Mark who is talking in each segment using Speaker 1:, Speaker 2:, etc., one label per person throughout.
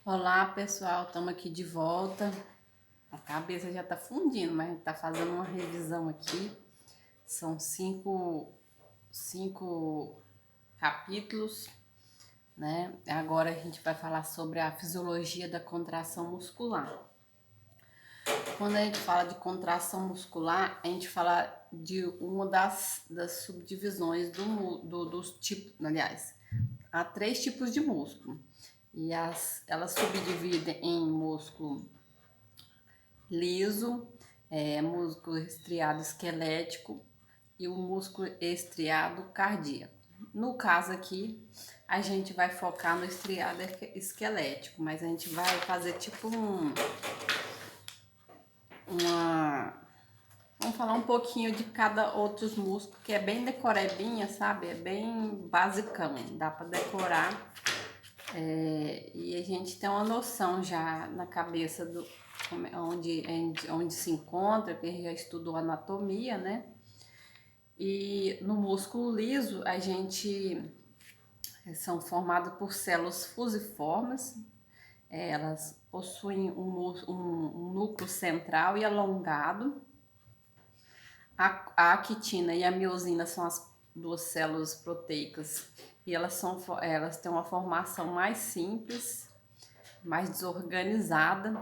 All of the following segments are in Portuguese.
Speaker 1: Olá pessoal, estamos aqui de volta. A cabeça já tá fundindo, mas a gente tá fazendo uma revisão aqui. São cinco capítulos, né? Agora a gente vai falar sobre a fisiologia da contração muscular. Quando a gente fala de contração muscular, a gente fala de uma das subdivisões dos tipos, aliás, há 3 tipos de músculo. E elas subdividem em músculo liso, músculo estriado esquelético e o músculo estriado cardíaco. No caso aqui, a gente vai focar no estriado esquelético, mas a gente vai fazer tipo uma... Vamos falar um pouquinho de cada outros músculos, que é bem decorebinha, sabe? É bem basicão, dá para decorar. E a gente tem uma noção já na cabeça do onde se encontra, que já estudou anatomia, né? E no músculo liso, a gente são formados por células fusiformes, elas possuem um núcleo central e alongado. A actina e a miosina são as duas células proteicas e elas têm uma formação mais simples, mais desorganizada,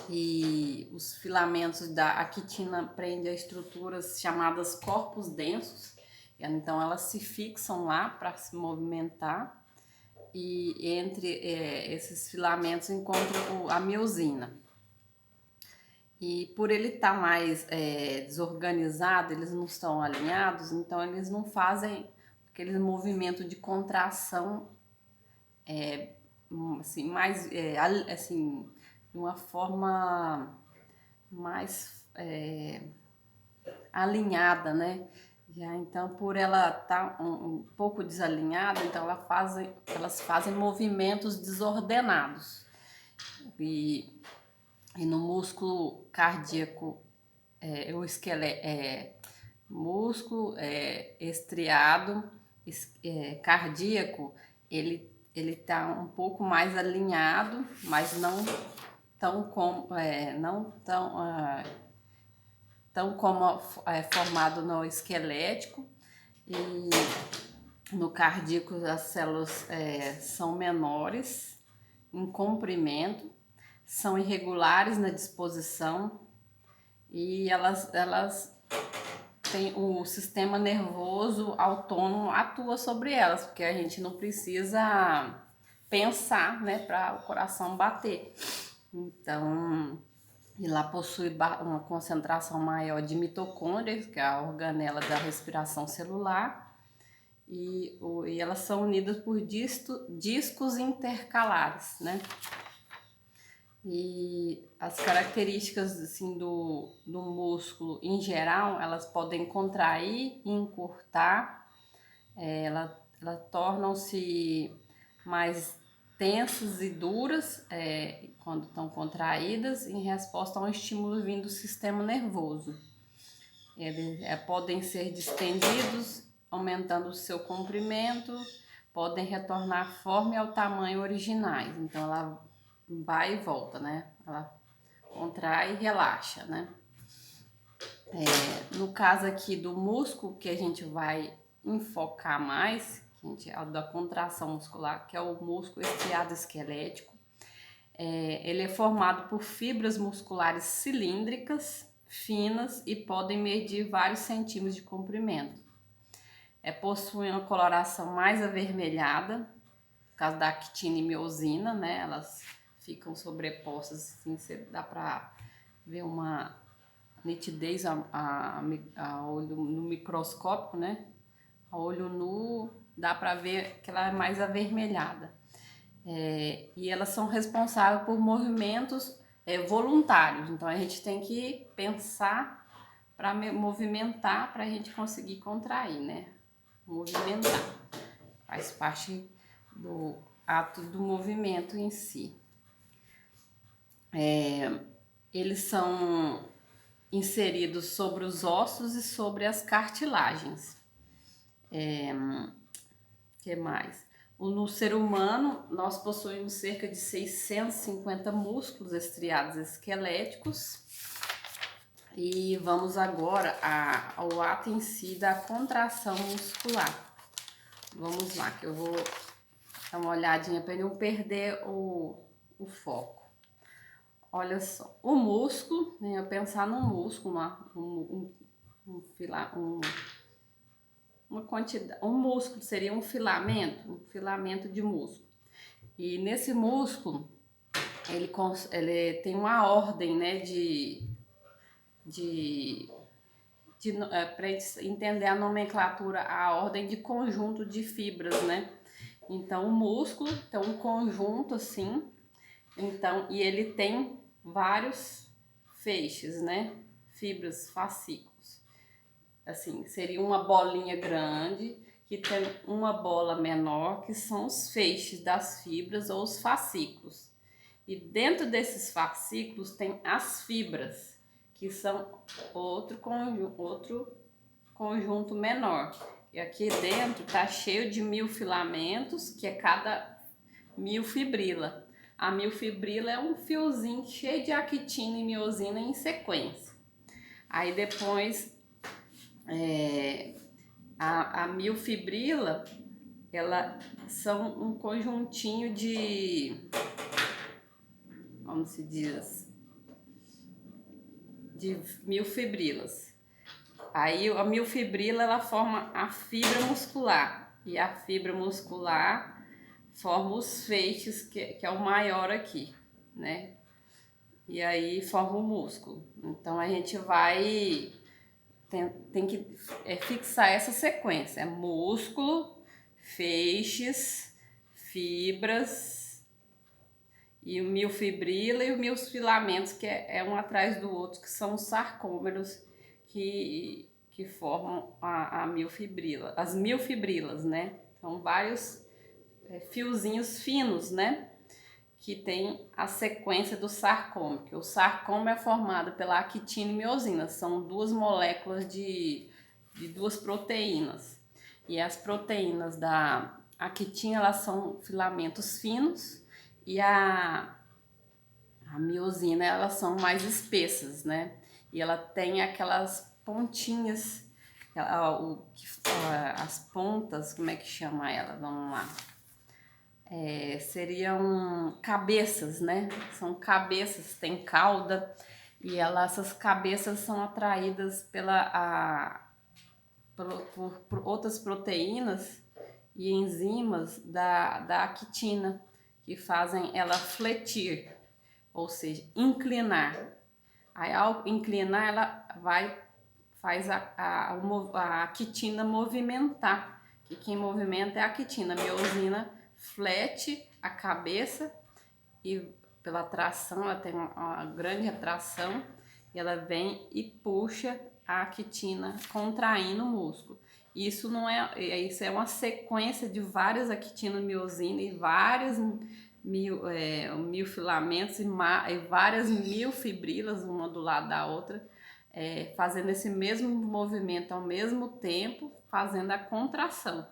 Speaker 1: e os filamentos da actina prendem a estruturas chamadas corpos densos, então elas se fixam lá para se movimentar, e entre esses filamentos encontra a miosina. E por ele estar mais desorganizado, eles não estão alinhados, então eles não fazem aquele movimento de contração assim, mais assim, de uma forma mais alinhada, né? Já então, por ela estar um pouco desalinhada, então elas fazem movimentos desordenados. E, e no músculo cardíaco, o músculo estriado cardíaco, ele tá um pouco mais alinhado, mas não tão como formado no esquelético. E no cardíaco as células são menores em comprimento, são irregulares na disposição, e elas têm o sistema nervoso autônomo atua sobre elas, porque a gente não precisa pensar, né, para o coração bater. Então, e lá possui uma concentração maior de mitocôndrias, que é a organela da respiração celular, e elas são unidas por discos intercalares, né? E as características assim, do músculo em geral, elas podem contrair e encurtar, elas tornam-se mais tensas e duras quando estão contraídas, em resposta a um estímulo vindo do sistema nervoso. Eles podem ser distendidos, aumentando o seu comprimento, podem retornar à forma e ao tamanho originais. Então ela vai e volta, né? Ela contrai e relaxa, né? No caso aqui do músculo, que a gente vai enfocar mais, da contração muscular, que é o músculo estriado esquelético, ele é formado por fibras musculares cilíndricas, finas, e podem medir vários centímetros de comprimento. Possui uma coloração mais avermelhada, por causa da actina e miosina, né? Elas ficam sobrepostas, assim, dá para ver uma nitidez a olho no microscópio, né? A olho nu dá para ver que ela é mais avermelhada. E elas são responsáveis por movimentos voluntários, então a gente tem que pensar para movimentar, para a gente conseguir contrair, né? Movimentar faz parte do ato do movimento em si. Eles são inseridos sobre os ossos e sobre as cartilagens. Que mais? No ser humano, nós possuímos cerca de 650 músculos estriados esqueléticos. E vamos agora ao ato em si da contração muscular. Vamos lá, que eu vou dar uma olhadinha para não perder o foco. Olha só, o músculo, né, eu pensar no músculo, uma quantidade, um músculo seria um filamento de músculo. E nesse músculo, ele tem uma ordem, né, para entender a nomenclatura, a ordem de conjunto de fibras, né? Então, o músculo tem um conjunto assim, então, e ele tem vários feixes, né? Fibras, fascículos. Assim, seria uma bolinha grande que tem uma bola menor, que são os feixes das fibras ou os fascículos. E dentro desses fascículos tem as fibras, que são outro conjunto menor. E aqui dentro tá cheio de miofilamentos, que é cada miofibrila. A miofibrila é um fiozinho cheio de actina e miosina em sequência. Aí depois a miofibrila, ela são um conjuntinho de, como se diz, de miofibrilas. Aí a miofibrila, ela forma a fibra muscular, e a fibra muscular forma os feixes, que é o maior aqui, né? E aí forma o músculo. Então a gente vai tem que fixar essa sequência: é músculo, feixes, fibras e o miofibrila e os miofilamentos, que é um atrás do outro, que são os sarcômeros que formam a miofibrila, as miofibrilas, né? São vários fiozinhos finos, né? Que tem a sequência do sarcômero, que o sarcômero é formado pela actina e miosina, são duas moléculas de duas proteínas. E as proteínas da actina, elas são filamentos finos, e a miosina, elas são mais espessas, né? E ela tem aquelas pontinhas, as pontas, como é que chama ela? Vamos lá. Seriam cabeças, né? São cabeças, tem cauda, e essas cabeças são atraídas por outras proteínas e enzimas da actina, que fazem ela fletir, ou seja, inclinar. Aí ao inclinar, ela faz a actina movimentar, que quem movimenta é a actina. A miosina flete a cabeça, e pela atração, ela tem uma grande atração, e ela vem e puxa a actina, contraindo o músculo. Isso não isso é uma sequência de várias actinomiosina e várias miofilamentos e várias miofibrilas, uma do lado da outra, fazendo esse mesmo movimento ao mesmo tempo, fazendo a contração,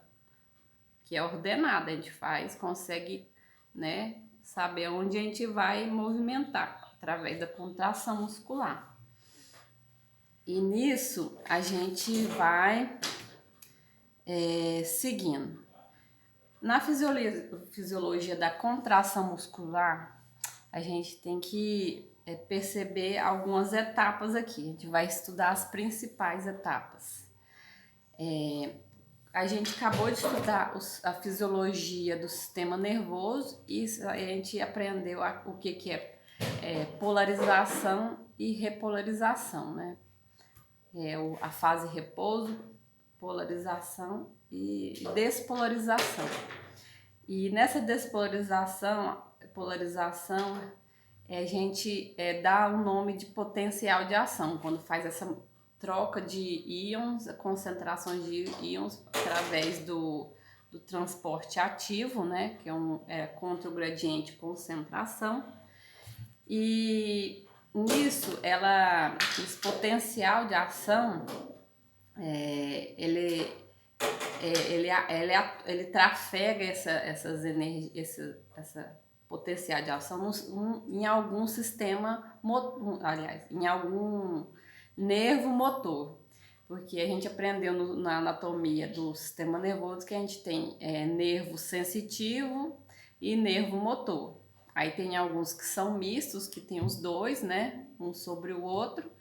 Speaker 1: que é ordenada. A gente consegue, né, saber onde a gente vai movimentar através da contração muscular. E nisso a gente vai seguindo. Na fisiologia da contração muscular, a gente tem que perceber algumas etapas aqui. A gente vai estudar as principais etapas. A gente acabou de estudar a fisiologia do sistema nervoso, e a gente aprendeu o que é polarização e repolarização, né? A fase repouso, polarização e despolarização. E nessa polarização, a gente dá o nome de potencial de ação, quando faz essa troca de íons, concentrações de íons através do transporte ativo, né, que é contra o gradiente de concentração. E nisso, esse potencial de ação, ele ele trafega essas energias, essa potencial de ação em algum sistema, aliás, em algum nervo motor. Porque a gente aprendeu na anatomia do sistema nervoso que a gente tem nervo sensitivo e nervo motor. Aí tem alguns que são mistos, que tem os dois, né? Um sobre o outro.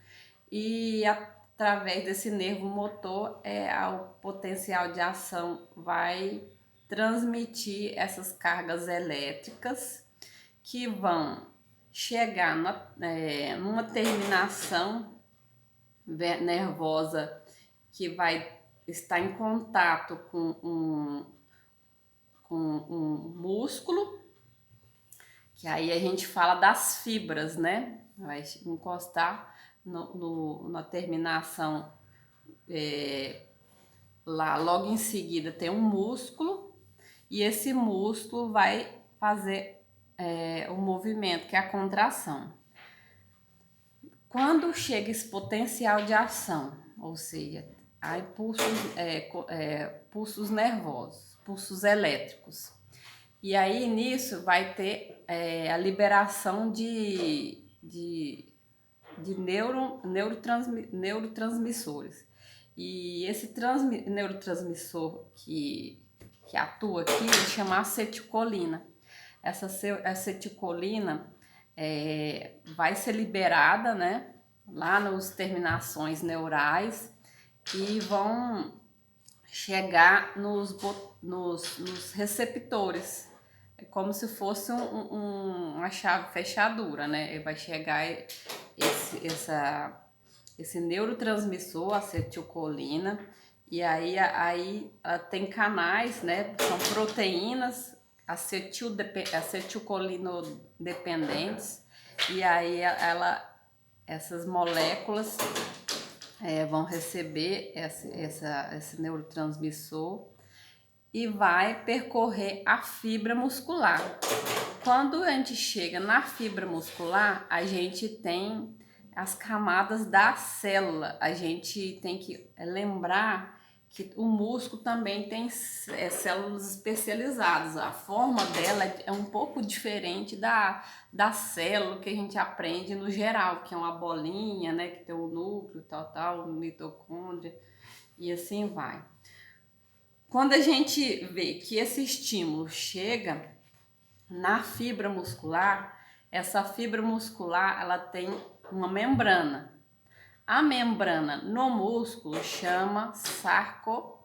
Speaker 1: E através desse nervo motor, o potencial de ação vai transmitir essas cargas elétricas que vão chegar numa terminação nervosa que vai estar em contato com um músculo, que aí a gente fala das fibras, né? Vai encostar na terminação, lá logo em seguida tem um músculo, e esse músculo vai fazer o movimento, que é a contração. Quando chega esse potencial de ação, ou seja, há pulsos nervosos, pulsos elétricos, e aí nisso vai ter a liberação de neurotransmissores. E esse neurotransmissor que atua aqui, ele chama acetilcolina. Essa acetilcolina vai ser liberada, né, lá nas terminações neurais, e vão chegar nos receptores. É como se fosse uma chave fechadura, né? Vai chegar esse neurotransmissor, acetilcolina, e aí tem canais, né? São proteínas acetilcolino-dependentes, e aí essas moléculas vão receber esse neurotransmissor e vai percorrer a fibra muscular. Quando a gente chega na fibra muscular, a gente tem as camadas da célula. A gente tem que lembrar que o músculo também tem células especializadas. A forma dela é um pouco diferente da célula que a gente aprende no geral, que é uma bolinha, né, que tem o núcleo, tal, mitocôndria, e assim vai. Quando a gente vê que esse estímulo chega na fibra muscular, essa fibra muscular ela tem uma membrana. A membrana no músculo chama sarcolema.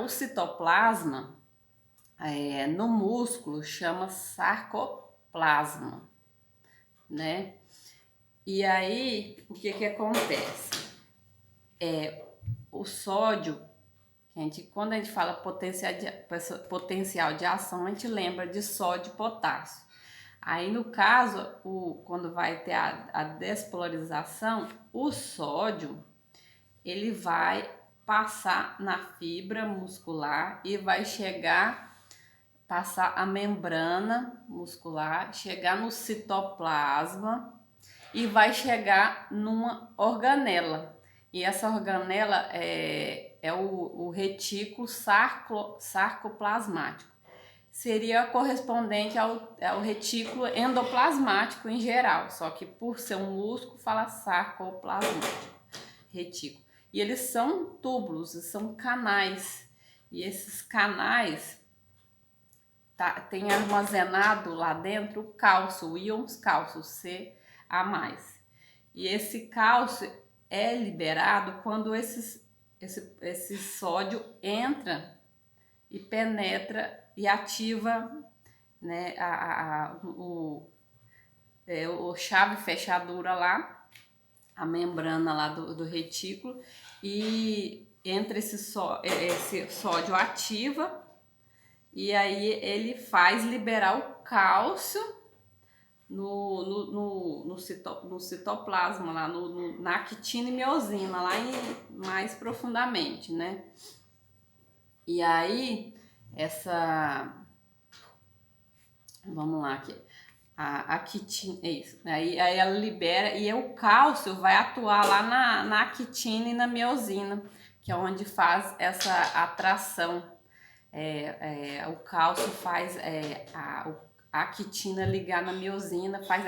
Speaker 1: O citoplasma no músculo chama sarcoplasma, né? E aí, o que acontece? O sódio, quando a gente fala potencial de ação, a gente lembra de sódio e potássio. Aí, no caso, quando vai ter a despolarização, o sódio ele vai passar na fibra muscular e vai passar a membrana muscular, chegar no citoplasma e vai chegar numa organela. E essa organela é o retículo sarcoplasmático. Seria correspondente ao retículo endoplasmático em geral, só que por ser um músculo fala sarcoplasmático, retículo. E eles são túbulos, são canais, e esses canais tem armazenado lá dentro cálcio, íons cálcio, Ca+. E esse cálcio é liberado quando esse sódio entra e penetra e ativa, né, o chave fechadura lá, a membrana lá do retículo, e entra esse sódio ativa, e aí ele faz liberar o cálcio no citoplasma, lá na actina e miosina, lá mais profundamente, né? E aí, vamos lá aqui. a quitina, é isso. Aí ela libera e o cálcio vai atuar lá na quitina e na miosina, que é onde faz essa atração. O cálcio faz a quitina ligar na miosina, faz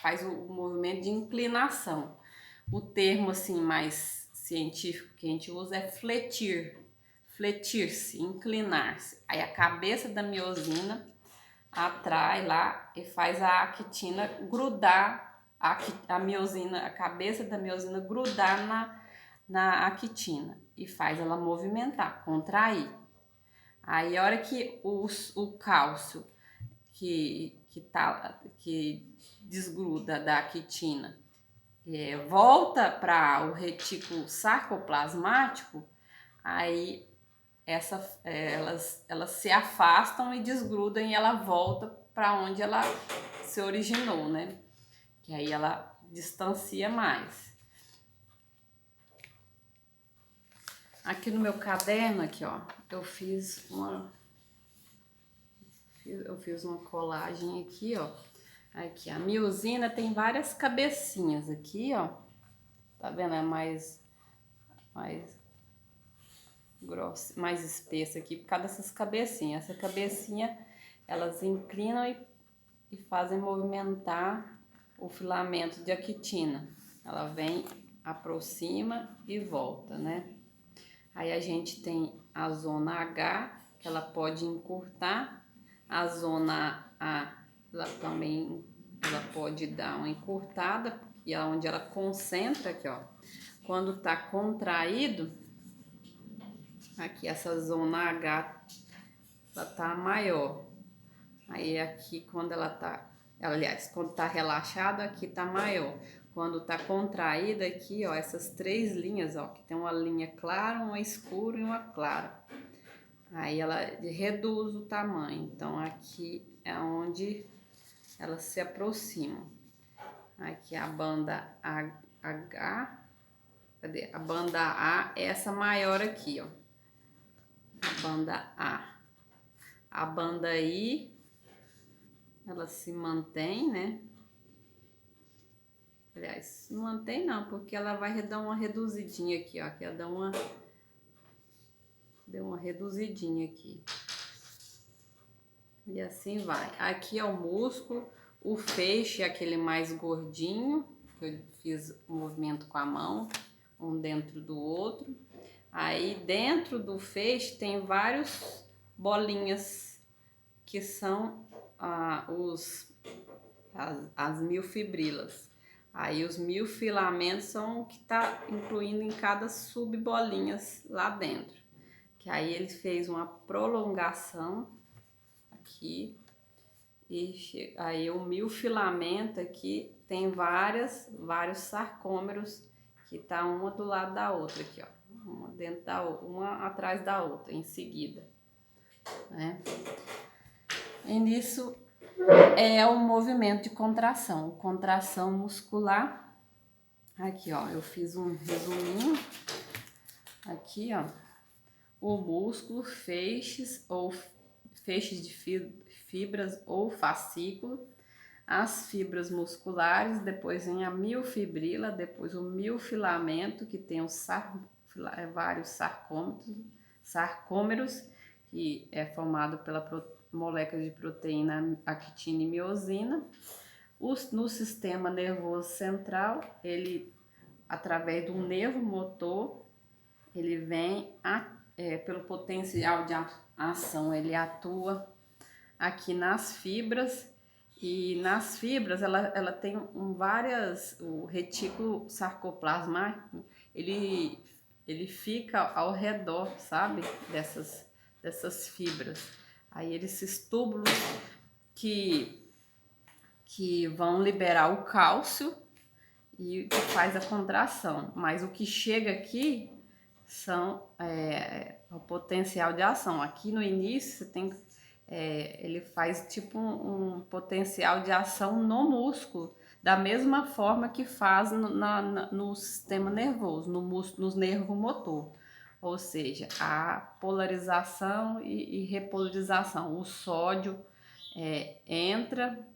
Speaker 1: faz o movimento de inclinação. O termo assim mais científico que a gente usa é fletir-se, inclinar-se. Aí a cabeça da miosina atrai lá e faz a actina grudar, a miosina, a cabeça da miosina grudar na actina e faz ela movimentar, contrair. Aí a hora que o cálcio que desgruda da actina volta para o retículo sarcoplasmático, aí elas se afastam e desgrudam e ela volta para onde ela se originou, né? Que aí ela distancia mais. Aqui no meu caderno, aqui ó, eu fiz uma colagem aqui, ó. Aqui, a miosina tem várias cabecinhas aqui, ó. Tá vendo? É mais grossa, mais espessa aqui por causa dessas cabecinhas. Essa cabecinha, elas inclinam e fazem movimentar o filamento de actina. Ela vem, aproxima e volta, né? Aí a gente tem a zona H, que ela pode encurtar. A zona A, ela pode dar uma encurtada, e é onde ela concentra aqui, ó. Quando tá contraído, aqui essa zona H, ela tá maior. Aí aqui quando aliás, quando tá relaxado, aqui tá maior. Quando tá contraída aqui, ó, essas três linhas, ó, que tem uma linha clara, uma escura e uma clara. Aí ela reduz o tamanho. Então aqui é onde elas se aproximam. Aqui a banda H, cadê? A banda A é essa maior aqui, ó. A banda A. A banda I, ela se mantém, né? Aliás, não mantém não, porque ela vai dar uma reduzidinha aqui, ó. Aqui ela deu uma reduzidinha aqui. E assim vai. Aqui é o músculo, o feixe é aquele mais gordinho, que eu fiz o movimento com a mão, um dentro do outro. Aí dentro do feixe tem vários bolinhas, que são as miofibrilas. Aí os miofilamentos são o que está incluindo em cada subbolinhas lá dentro. Que aí ele fez uma prolongação aqui. E aí o miofilamento aqui tem vários sarcômeros que tá uma do lado da outra aqui, ó. Uma dentro da outra, uma atrás da outra, em seguida, né? E nisso é o movimento de contração muscular. Aqui, ó, eu fiz um resuminho. Aqui, ó, o músculo, feixes de fibras ou fascículo, as fibras musculares, depois vem a miofibrila, depois o miofilamento, que tem vários sarcômeros, que é formado pela molécula de proteína actina e miosina. No sistema nervoso central, ele, através do nervo motor, ele vem pelo potencial de ação, ele atua aqui nas fibras, e nas fibras ela tem o retículo sarcoplasmático, ele fica ao redor, sabe, dessas fibras. Aí esses túbulos que vão liberar o cálcio e que faz a contração, mas o que chega aqui são o potencial de ação. Aqui no início você tem ele faz tipo um potencial de ação no músculo, da mesma forma que faz no sistema nervoso, nos nervos motor. Ou seja, a polarização e repolarização. O sódio entra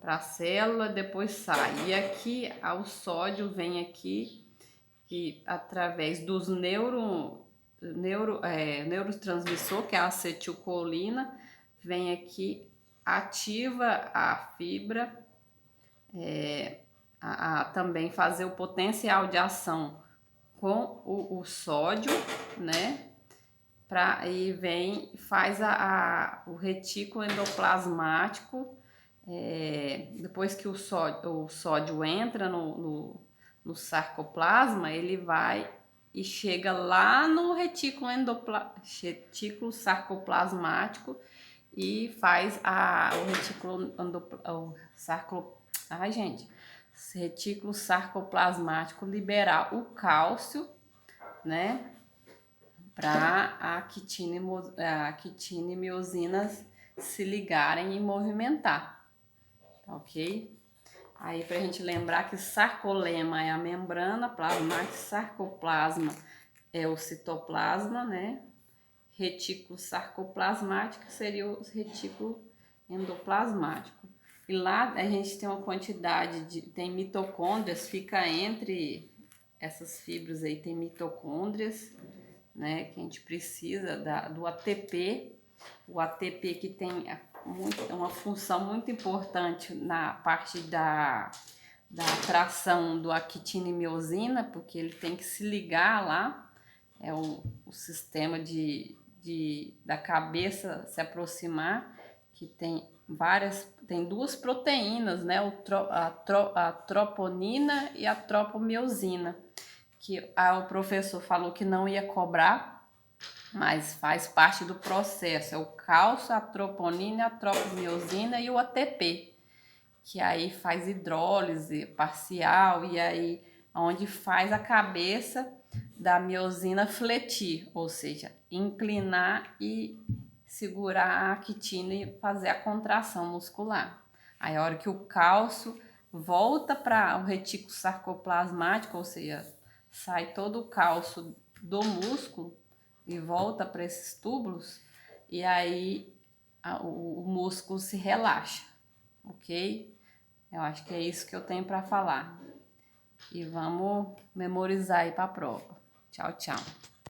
Speaker 1: para a célula, depois sai. E aqui o sódio vem aqui e através dos neurotransmissor, que é a acetilcolina, vem aqui, ativa a fibra, também fazer o potencial de ação com o sódio, né? E faz o retículo endoplasmático. Depois que o sódio entra no sarcoplasma, ele vai e chega lá no retículo sarcoplasmático e faz retículo sarcoplasmático liberar o cálcio, né? Para a quitina e miosinas se ligarem e movimentar, tá ok? Aí pra gente lembrar que sarcolema é a membrana plasmática, sarcoplasma é o citoplasma, né? Retículo sarcoplasmático seria o retículo endoplasmático. E lá a gente tem uma quantidade tem mitocôndrias, fica entre essas fibras aí, tem mitocôndrias, né, que a gente precisa do ATP, o ATP que tem uma função muito importante na parte da atração do actina e miosina, porque ele tem que se ligar lá, é o sistema da cabeça se aproximar, que tem duas proteínas, né, a troponina e a tropomiosina, que o professor falou que não ia cobrar, mas faz parte do processo. É o cálcio, a troponina, a tropomiosina e o ATP, que aí faz hidrólise parcial e aí onde faz a cabeça da miosina fletir, ou seja, inclinar e segurar a actina e fazer a contração muscular. Aí a hora que o cálcio volta para o retículo sarcoplasmático, ou seja, sai todo o cálcio do músculo e volta para esses túbulos, e aí o músculo se relaxa, ok? Eu acho que é isso que eu tenho para falar. E vamos memorizar aí para a prova. Tchau, tchau.